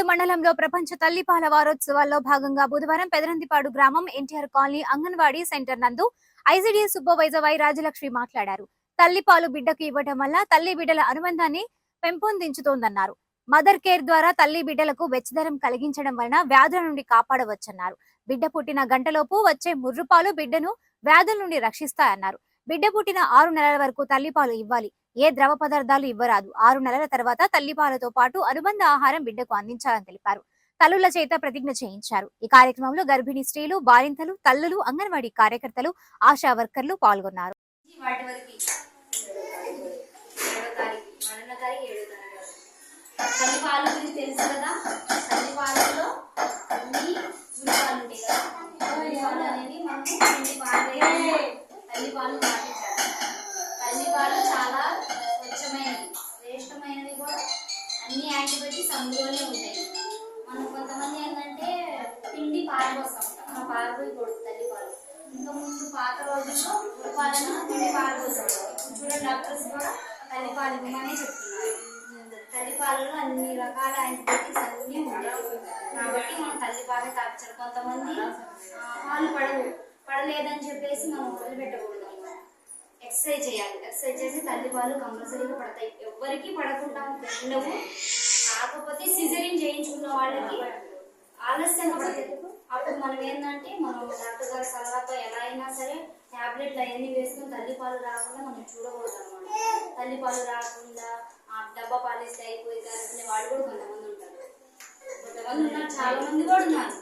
మండలంలో ప్రపంచ తల్లిపాల వారోత్సవాల్లో భాగంగా బుధవారం పెదరందిపాడు గ్రామం ఎన్టీఆర్ కాలనీ అంగన్వాడీ సెంటర్ నందు ఐసిడిఎస్ సూపర్వైజర్ వై రాజలక్ష్మి మాట్లాడారు. తల్లిపాలు బిడ్డకు ఇవ్వడం వల్ల తల్లి బిడ్డల అనుబంధాన్ని పెంపొందించుతోందన్నారు. మదర్ కేర్ ద్వారా తల్లి బిడ్డలకు వెచ్చదనం కలిగించడం వలన వ్యాధుల నుండి కాపాడవచ్చన్నారు. బిడ్డ పుట్టిన గంటలోపు వచ్చే ముర్రుపాలు బిడ్డను వ్యాధుల నుండి రక్షిస్తాయన్నారు. బిడ్డ పుట్టిన 6 నెలల వరకు తల్లిపాలు ఇవ్వాలి. ఏ ద్రవ పదార్థాలు ఇవ్వరాదు. 6 నెలల తర్వాత తల్లిపాలతో పాటు అనుబంధ ఆహారం బిడ్డకు అందించాలని తెలిపారు. తల్లుల చేత ప్రతిజ్ఞ చేయించారు. ఈ కార్యక్రమంలో గర్భిణీ స్త్రీలు, బాలింతలు, తల్లులు, అంగన్వాడీ కార్యకర్తలు, ఆశా వర్కర్లు పాల్గొన్నారు. తల్లిపాలు చాలా స్వచ్ఛమైనవి, శ్రేష్టమైనవి కూడా. అన్ని యాంటీబయాటిక్స్ అందులోనే ఉంటాయి. మనం కొంతమంది ఏంటంటే పిండి పారబోస్తాం, మన పారబోయి కొడుకు తల్లిపాలు. ఇంకా ముందు పాత రోజుల్లో పాలన పిండి పారబోస్తాం. చూడండి, డాక్టర్స్ కూడా తల్లిపాలు ఇవ్వమనే చెప్తున్నారు. తల్లిపాలలో అన్ని రకాల యాంటీబయాటిక్స్ అన్నీ ఉంటాయి కాబట్టి మనం తల్లిపాలు తాపించాలి. కొంతమంది పాలు పడలేదని చెప్పేసి మనం వదిలిపెట్టకూడదు. ఎక్సర్సైజ్ చేయాలి. ఎక్సర్సైజ్ చేసి తల్లిపాలు కంపల్సరీగా పడతాయి. ఎవరికి పడకుండా ఉండవు. కాకపోతే సిజరీన్ చేయించుకున్న వాళ్ళకి ఆలస్యంగా పడతాయి. అప్పుడు మనం ఏంటంటే మనం డాక్టర్ గారి సలహాతో ఎలా అయినా సరే ట్యాబ్లెట్లు అవన్నీ వేసుకుని తల్లిపాలు రాకుండా మనం చూడకూడదు అనమాట. తల్లిపాలు రాకుండా డబ్బా పాలిస్తే అయిపోయి కానీ వాళ్ళు కూడా కొంతమంది ఉంటారు. చాలా మంది కూడా ఉన్నారు.